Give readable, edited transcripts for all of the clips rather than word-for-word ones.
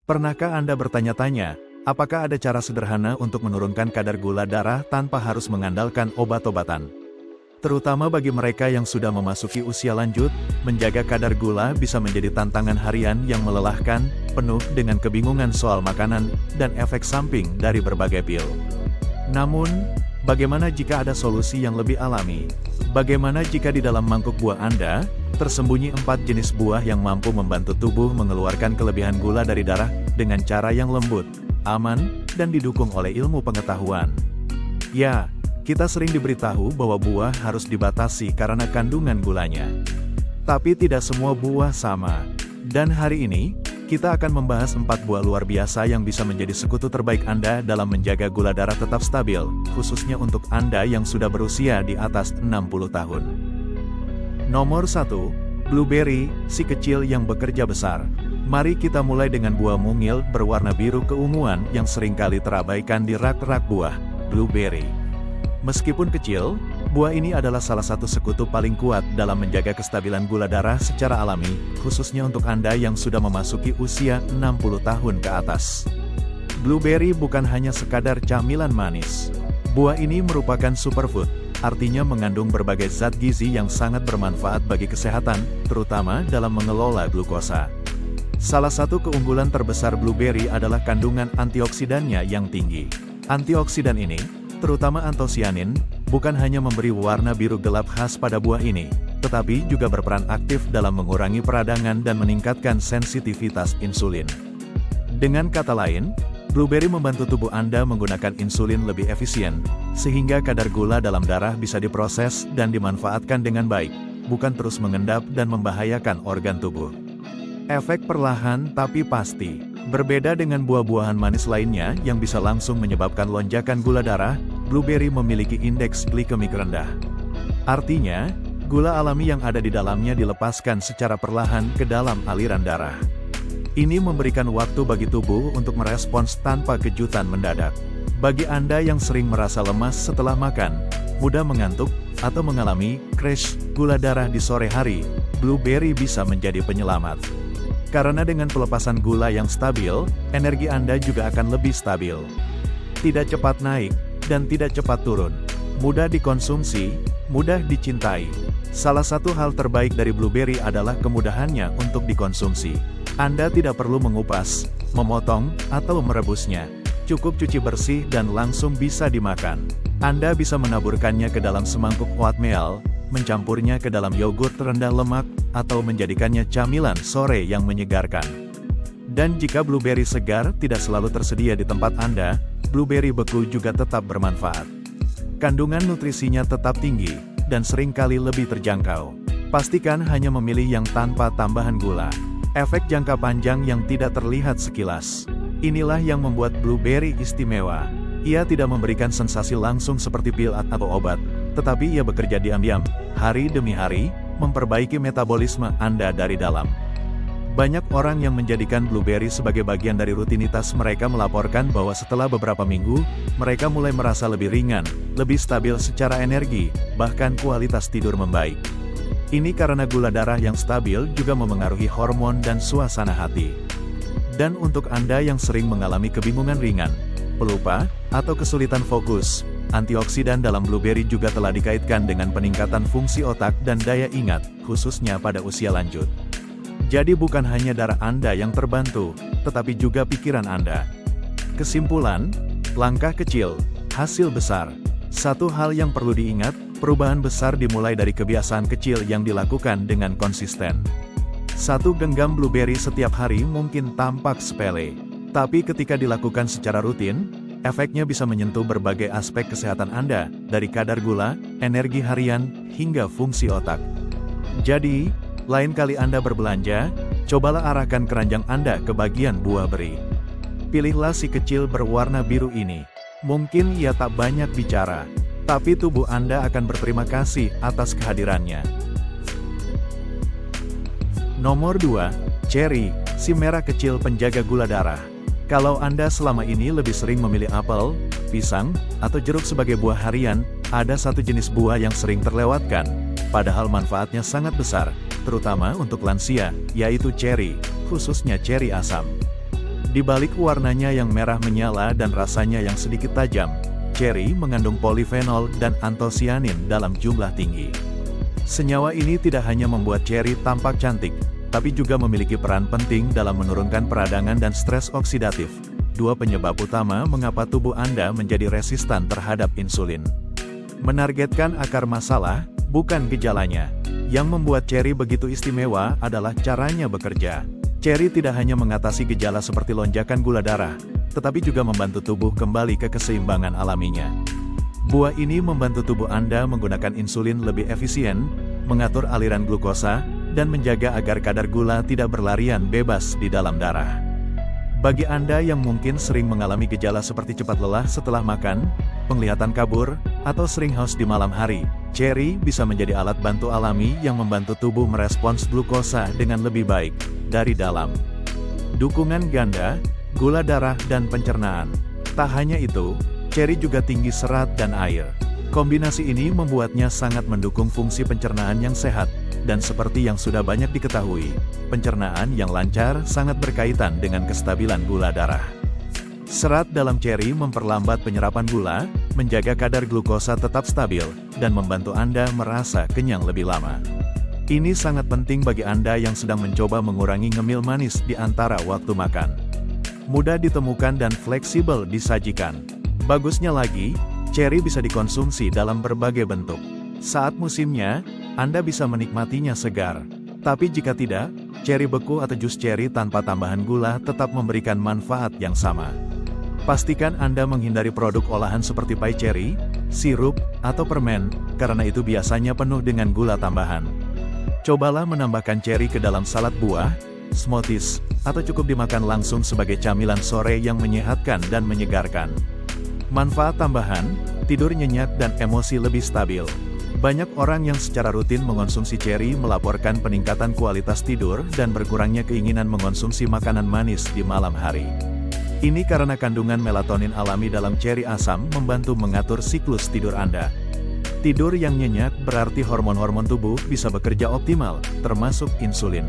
Pernahkah Anda bertanya-tanya, apakah ada cara sederhana untuk menurunkan kadar gula darah tanpa harus mengandalkan obat-obatan? Terutama bagi mereka yang sudah memasuki usia lanjut, menjaga kadar gula bisa menjadi tantangan harian yang melelahkan, penuh dengan kebingungan soal makanan, dan efek samping dari berbagai pil. Namun, bagaimana jika ada solusi yang lebih alami? Bagaimana jika di dalam mangkuk buah Anda, tersembunyi 4 jenis buah yang mampu membantu tubuh mengeluarkan kelebihan gula dari darah, dengan cara yang lembut, aman, dan didukung oleh ilmu pengetahuan? Ya, kita sering diberitahu bahwa buah harus dibatasi karena kandungan gulanya. Tapi tidak semua buah sama. Dan hari ini, kita akan membahas 4 buah luar biasa yang bisa menjadi sekutu terbaik Anda dalam menjaga gula darah tetap stabil, khususnya untuk Anda yang sudah berusia di atas 60 tahun. Nomor 1. Blueberry, si kecil yang bekerja besar. Mari kita mulai dengan buah mungil berwarna biru keunguan yang seringkali terabaikan di rak-rak buah, blueberry. Meskipun kecil, buah ini adalah salah satu sekutu paling kuat dalam menjaga kestabilan gula darah secara alami, khususnya untuk Anda yang sudah memasuki usia 60 tahun ke atas. Blueberry bukan hanya sekadar camilan manis. Buah ini merupakan superfood, artinya mengandung berbagai zat gizi yang sangat bermanfaat bagi kesehatan, terutama dalam mengelola glukosa. Salah satu keunggulan terbesar blueberry adalah kandungan antioksidannya yang tinggi. Antioksidan ini, terutama antosianin, bukan hanya memberi warna biru gelap khas pada buah ini, tetapi juga berperan aktif dalam mengurangi peradangan dan meningkatkan sensitivitas insulin. Dengan kata lain, blueberry membantu tubuh Anda menggunakan insulin lebih efisien, sehingga kadar gula dalam darah bisa diproses dan dimanfaatkan dengan baik, bukan terus mengendap dan membahayakan organ tubuh. Efek perlahan tapi pasti. Berbeda dengan buah-buahan manis lainnya yang bisa langsung menyebabkan lonjakan gula darah, blueberry memiliki indeks glikemik rendah. Artinya, gula alami yang ada di dalamnya dilepaskan secara perlahan ke dalam aliran darah. Ini memberikan waktu bagi tubuh untuk merespons tanpa kejutan mendadak. Bagi Anda yang sering merasa lemas setelah makan, mudah mengantuk, atau mengalami crash gula darah di sore hari, blueberry bisa menjadi penyelamat. Karena dengan pelepasan gula yang stabil, energi Anda juga akan lebih stabil. Tidak cepat naik, dan tidak cepat turun. Mudah dikonsumsi, mudah dicintai. Salah satu hal terbaik dari blueberry adalah kemudahannya untuk dikonsumsi. Anda tidak perlu mengupas, memotong, atau merebusnya. Cukup cuci bersih dan langsung bisa dimakan. Anda bisa menaburkannya ke dalam semangkuk oatmeal, mencampurnya ke dalam yogurt rendah lemak, atau menjadikannya camilan sore yang menyegarkan. Dan jika blueberry segar tidak selalu tersedia di tempat Anda, blueberry beku juga tetap bermanfaat. Kandungan nutrisinya tetap tinggi, dan seringkali lebih terjangkau. Pastikan hanya memilih yang tanpa tambahan gula. Efek jangka panjang yang tidak terlihat sekilas. Inilah yang membuat blueberry istimewa. Ia tidak memberikan sensasi langsung seperti pil atau obat, tetapi ia bekerja diam-diam, hari demi hari, memperbaiki metabolisme Anda dari dalam. Banyak orang yang menjadikan blueberry sebagai bagian dari rutinitas mereka melaporkan bahwa setelah beberapa minggu, mereka mulai merasa lebih ringan, lebih stabil secara energi, bahkan kualitas tidur membaik. Ini karena gula darah yang stabil juga memengaruhi hormon dan suasana hati. Dan untuk Anda yang sering mengalami kebingungan ringan, pelupa, atau kesulitan fokus, antioksidan dalam blueberry juga telah dikaitkan dengan peningkatan fungsi otak dan daya ingat, khususnya pada usia lanjut. Jadi bukan hanya darah Anda yang terbantu, tetapi juga pikiran Anda. Kesimpulan, langkah kecil, hasil besar. Satu hal yang perlu diingat, perubahan besar dimulai dari kebiasaan kecil yang dilakukan dengan konsisten. Satu genggam blueberry setiap hari mungkin tampak sepele, tapi ketika dilakukan secara rutin, efeknya bisa menyentuh berbagai aspek kesehatan Anda, dari kadar gula, energi harian, hingga fungsi otak. Jadi, lain kali Anda berbelanja, cobalah arahkan keranjang Anda ke bagian buah beri. Pilihlah si kecil berwarna biru ini. Mungkin ia tak banyak bicara, tapi tubuh Anda akan berterima kasih atas kehadirannya. Nomor 2. Cherry, si merah kecil penjaga gula darah. Kalau Anda selama ini lebih sering memilih apel, pisang, atau jeruk sebagai buah harian, ada satu jenis buah yang sering terlewatkan, padahal manfaatnya sangat besar, terutama untuk lansia, yaitu cherry, khususnya cherry asam. Di balik warnanya yang merah menyala dan rasanya yang sedikit tajam, ceri mengandung polifenol dan antosianin dalam jumlah tinggi. Senyawa ini tidak hanya membuat ceri tampak cantik, tapi juga memiliki peran penting dalam menurunkan peradangan dan stres oksidatif, dua penyebab utama mengapa tubuh Anda menjadi resistan terhadap insulin. Menargetkan akar masalah, bukan gejalanya. Yang membuat ceri begitu istimewa adalah caranya bekerja. Ceri tidak hanya mengatasi gejala seperti lonjakan gula darah, tetapi juga membantu tubuh kembali ke keseimbangan alaminya. Buah ini membantu tubuh Anda menggunakan insulin lebih efisien, mengatur aliran glukosa, dan menjaga agar kadar gula tidak berlarian bebas di dalam darah. Bagi Anda yang mungkin sering mengalami gejala seperti cepat lelah setelah makan, penglihatan kabur, atau sering haus di malam hari, ceri bisa menjadi alat bantu alami yang membantu tubuh merespons glukosa dengan lebih baik dari dalam. Dukungan ganda, gula darah dan pencernaan. Tak hanya itu, ceri juga tinggi serat dan air. Kombinasi ini membuatnya sangat mendukung fungsi pencernaan yang sehat, dan seperti yang sudah banyak diketahui, pencernaan yang lancar sangat berkaitan dengan kestabilan gula darah. Serat dalam ceri memperlambat penyerapan gula, menjaga kadar glukosa tetap stabil, dan membantu Anda merasa kenyang lebih lama. Ini sangat penting bagi Anda yang sedang mencoba mengurangi ngemil manis di antara waktu makan. Mudah ditemukan dan fleksibel disajikan. Bagusnya lagi, ceri bisa dikonsumsi dalam berbagai bentuk. Saat musimnya, Anda bisa menikmatinya segar. Tapi jika tidak, ceri beku atau jus ceri tanpa tambahan gula tetap memberikan manfaat yang sama. Pastikan Anda menghindari produk olahan seperti pai ceri, sirup, atau permen, karena itu biasanya penuh dengan gula tambahan. Cobalah menambahkan ceri ke dalam salad buah, smoothies, atau cukup dimakan langsung sebagai camilan sore yang menyehatkan dan menyegarkan. Manfaat tambahan, tidur nyenyak dan emosi lebih stabil. Banyak orang yang secara rutin mengonsumsi ceri melaporkan peningkatan kualitas tidur dan berkurangnya keinginan mengonsumsi makanan manis di malam hari. Ini karena kandungan melatonin alami dalam ceri asam membantu mengatur siklus tidur Anda. Tidur yang nyenyak berarti hormon-hormon tubuh bisa bekerja optimal, termasuk insulin.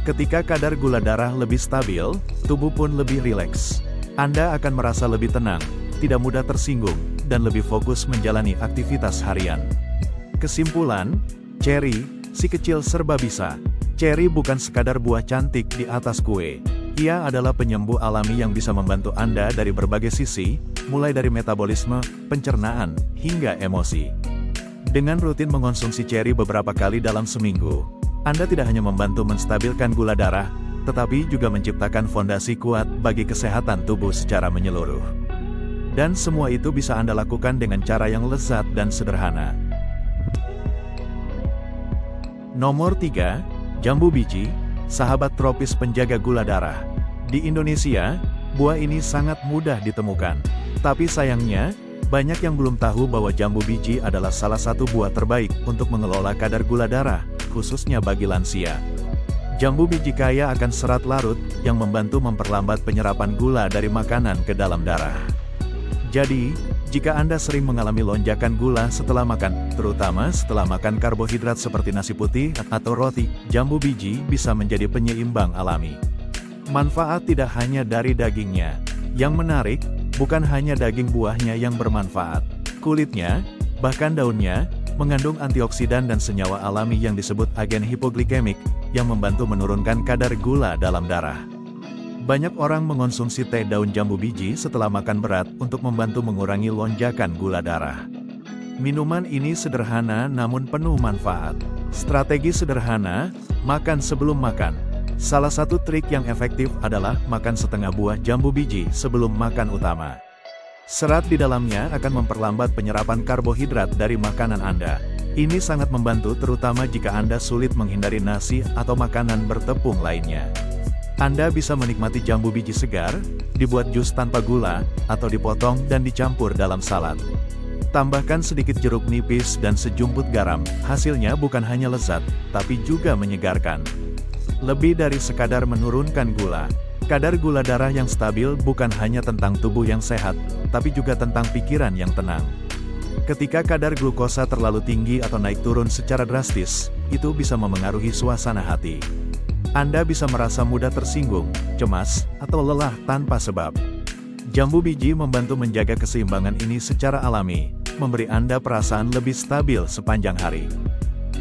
Ketika kadar gula darah lebih stabil, tubuh pun lebih rileks. Anda akan merasa lebih tenang, tidak mudah tersinggung, dan lebih fokus menjalani aktivitas harian. Kesimpulan, ceri, si kecil serba bisa. Ceri bukan sekadar buah cantik di atas kue. Ia adalah penyembuh alami yang bisa membantu Anda dari berbagai sisi, mulai dari metabolisme, pencernaan, hingga emosi. Dengan rutin mengonsumsi ceri beberapa kali dalam seminggu, Anda tidak hanya membantu menstabilkan gula darah, tetapi juga menciptakan fondasi kuat bagi kesehatan tubuh secara menyeluruh. Dan semua itu bisa Anda lakukan dengan cara yang lezat dan sederhana. Nomor 3, jambu biji, sahabat tropis penjaga gula darah. Di Indonesia, buah ini sangat mudah ditemukan. Tapi sayangnya, banyak yang belum tahu bahwa jambu biji adalah salah satu buah terbaik untuk mengelola kadar gula darah, khususnya bagi lansia. Jambu biji kaya akan serat larut, yang membantu memperlambat penyerapan gula dari makanan ke dalam darah. Jadi, jika Anda sering mengalami lonjakan gula setelah makan, terutama setelah makan karbohidrat seperti nasi putih atau roti, jambu biji bisa menjadi penyeimbang alami. Manfaat tidak hanya dari dagingnya. Yang menarik, bukan hanya daging buahnya yang bermanfaat. Kulitnya, bahkan daunnya, mengandung antioksidan dan senyawa alami yang disebut agen hipoglikemik, yang membantu menurunkan kadar gula dalam darah. Banyak orang mengonsumsi teh daun jambu biji setelah makan berat untuk membantu mengurangi lonjakan gula darah. Minuman ini sederhana namun penuh manfaat. Strategi sederhana, makan sebelum makan. Salah satu trik yang efektif adalah makan setengah buah jambu biji sebelum makan utama. Serat di dalamnya akan memperlambat penyerapan karbohidrat dari makanan Anda. Ini sangat membantu terutama jika Anda sulit menghindari nasi atau makanan bertepung lainnya. Anda bisa menikmati jambu biji segar, dibuat jus tanpa gula, atau dipotong dan dicampur dalam salad. Tambahkan sedikit jeruk nipis dan sejumput garam, hasilnya bukan hanya lezat, tapi juga menyegarkan. Lebih dari sekadar menurunkan gula, kadar gula darah yang stabil bukan hanya tentang tubuh yang sehat, tapi juga tentang pikiran yang tenang. Ketika kadar glukosa terlalu tinggi atau naik turun secara drastis, itu bisa memengaruhi suasana hati. Anda bisa merasa mudah tersinggung, cemas, atau lelah tanpa sebab. Jambu biji membantu menjaga keseimbangan ini secara alami, memberi Anda perasaan lebih stabil sepanjang hari.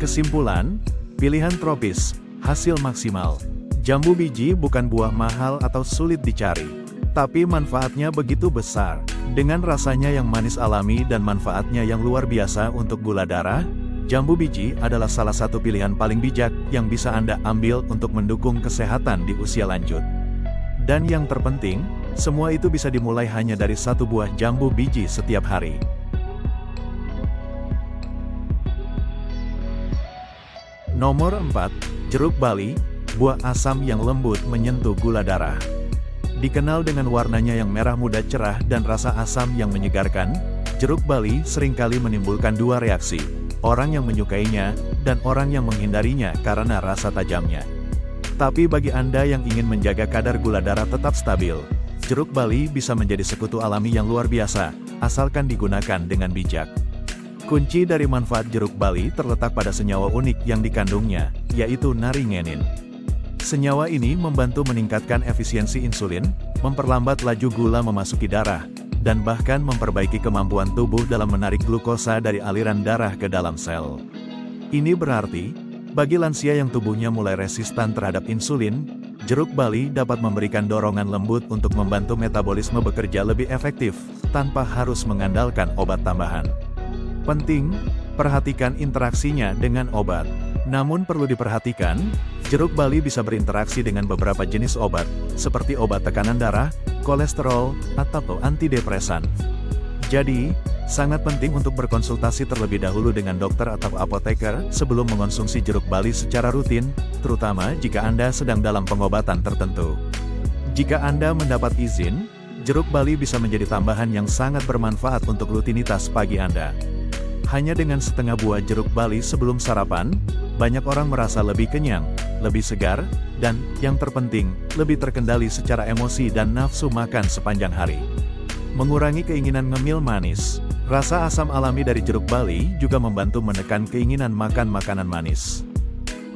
Kesimpulan, pilihan tropis, hasil maksimal. Jambu biji bukan buah mahal atau sulit dicari, tapi manfaatnya begitu besar. Dengan rasanya yang manis alami dan manfaatnya yang luar biasa untuk gula darah, jambu biji adalah salah satu pilihan paling bijak yang bisa Anda ambil untuk mendukung kesehatan di usia lanjut. Dan yang terpenting, semua itu bisa dimulai hanya dari satu buah jambu biji setiap hari. Nomor 4, jeruk bali, buah asam yang lembut menyentuh gula darah. Dikenal dengan warnanya yang merah muda cerah dan rasa asam yang menyegarkan, jeruk bali seringkali menimbulkan dua reaksi, orang yang menyukainya, dan orang yang menghindarinya karena rasa tajamnya. Tapi bagi Anda yang ingin menjaga kadar gula darah tetap stabil, jeruk bali bisa menjadi sekutu alami yang luar biasa, asalkan digunakan dengan bijak. Kunci dari manfaat jeruk bali terletak pada senyawa unik yang dikandungnya, yaitu naringenin. Senyawa ini membantu meningkatkan efisiensi insulin, memperlambat laju gula memasuki darah, dan bahkan memperbaiki kemampuan tubuh dalam menarik glukosa dari aliran darah ke dalam sel. Ini berarti, bagi lansia yang tubuhnya mulai resistan terhadap insulin, jeruk bali dapat memberikan dorongan lembut untuk membantu metabolisme bekerja lebih efektif, tanpa harus mengandalkan obat tambahan. Penting, perhatikan interaksinya dengan obat. Namun perlu diperhatikan, jeruk bali bisa berinteraksi dengan beberapa jenis obat, seperti obat tekanan darah, kolesterol, atau antidepresan. Jadi, sangat penting untuk berkonsultasi terlebih dahulu dengan dokter atau apoteker sebelum mengonsumsi jeruk bali secara rutin, terutama jika Anda sedang dalam pengobatan tertentu. Jika Anda mendapat izin, jeruk bali bisa menjadi tambahan yang sangat bermanfaat untuk rutinitas pagi Anda. Hanya dengan setengah buah jeruk bali sebelum sarapan, banyak orang merasa lebih kenyang, lebih segar, dan, yang terpenting, lebih terkendali secara emosi dan nafsu makan sepanjang hari. Mengurangi keinginan ngemil manis. Rasa asam alami dari jeruk bali juga membantu menekan keinginan makan makanan manis.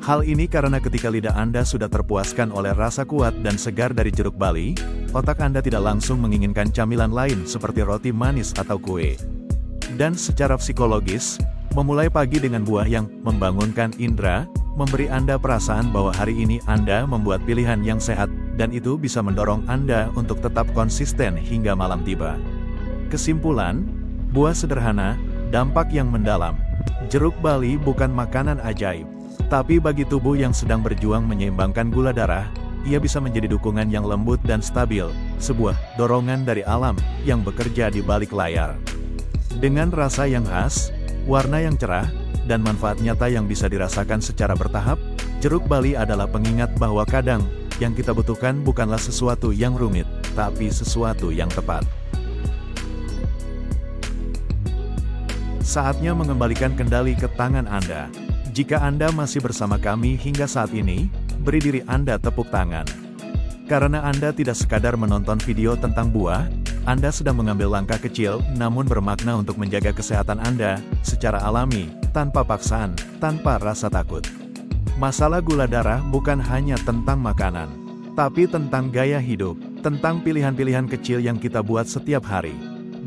Hal ini karena ketika lidah Anda sudah terpuaskan oleh rasa kuat dan segar dari jeruk bali, otak Anda tidak langsung menginginkan camilan lain seperti roti manis atau kue. Dan secara psikologis, memulai pagi dengan buah yang membangunkan indera, memberi Anda perasaan bahwa hari ini Anda membuat pilihan yang sehat, dan itu bisa mendorong Anda untuk tetap konsisten hingga malam tiba. Kesimpulan, buah sederhana, dampak yang mendalam. Jeruk bali bukan makanan ajaib, tapi bagi tubuh yang sedang berjuang menyeimbangkan gula darah, ia bisa menjadi dukungan yang lembut dan stabil, sebuah dorongan dari alam yang bekerja di balik layar. Dengan rasa yang khas, warna yang cerah, dan manfaat nyata yang bisa dirasakan secara bertahap, jeruk bali adalah pengingat bahwa kadang, yang kita butuhkan bukanlah sesuatu yang rumit, tapi sesuatu yang tepat. Saatnya mengembalikan kendali ke tangan Anda. Jika Anda masih bersama kami hingga saat ini, beri diri Anda tepuk tangan. Karena Anda tidak sekadar menonton video tentang buah, Anda sedang mengambil langkah kecil namun bermakna untuk menjaga kesehatan Anda secara alami, tanpa paksaan, tanpa rasa takut. Masalah gula darah bukan hanya tentang makanan, tapi tentang gaya hidup, tentang pilihan-pilihan kecil yang kita buat setiap hari.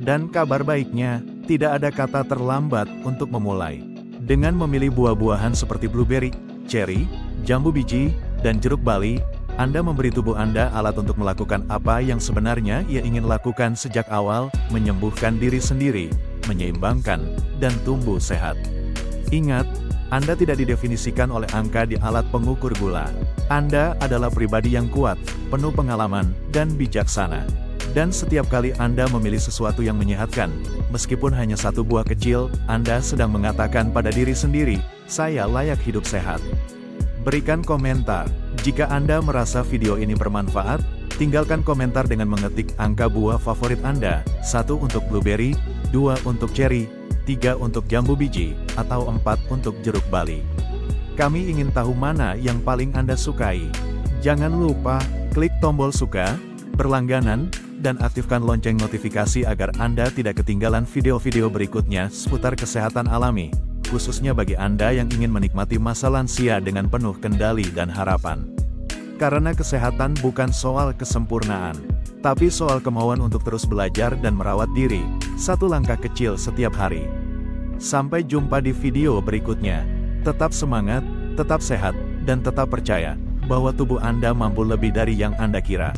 Dan kabar baiknya, tidak ada kata terlambat untuk memulai. Dengan memilih buah-buahan seperti blueberry, cherry, jambu biji, dan jeruk bali, Anda memberi tubuh Anda alat untuk melakukan apa yang sebenarnya ia ingin lakukan sejak awal, menyembuhkan diri sendiri, menyeimbangkan, dan tumbuh sehat. Ingat, Anda tidak didefinisikan oleh angka di alat pengukur gula. Anda adalah pribadi yang kuat, penuh pengalaman, dan bijaksana. Dan setiap kali Anda memilih sesuatu yang menyehatkan, meskipun hanya satu buah kecil, Anda sedang mengatakan pada diri sendiri, saya layak hidup sehat. Berikan komentar. Jika Anda merasa video ini bermanfaat, tinggalkan komentar dengan mengetik angka buah favorit Anda, 1 untuk blueberry, 2 untuk cherry, 3 untuk jambu biji, atau 4 untuk jeruk bali. Kami ingin tahu mana yang paling Anda sukai. Jangan lupa, klik tombol suka, berlangganan, dan aktifkan lonceng notifikasi agar Anda tidak ketinggalan video-video berikutnya seputar kesehatan alami, khususnya bagi Anda yang ingin menikmati masa lansia dengan penuh kendali dan harapan. Karena kesehatan bukan soal kesempurnaan, tapi soal kemauan untuk terus belajar dan merawat diri, satu langkah kecil setiap hari. Sampai jumpa di video berikutnya. Tetap semangat, tetap sehat, dan tetap percaya bahwa tubuh Anda mampu lebih dari yang Anda kira.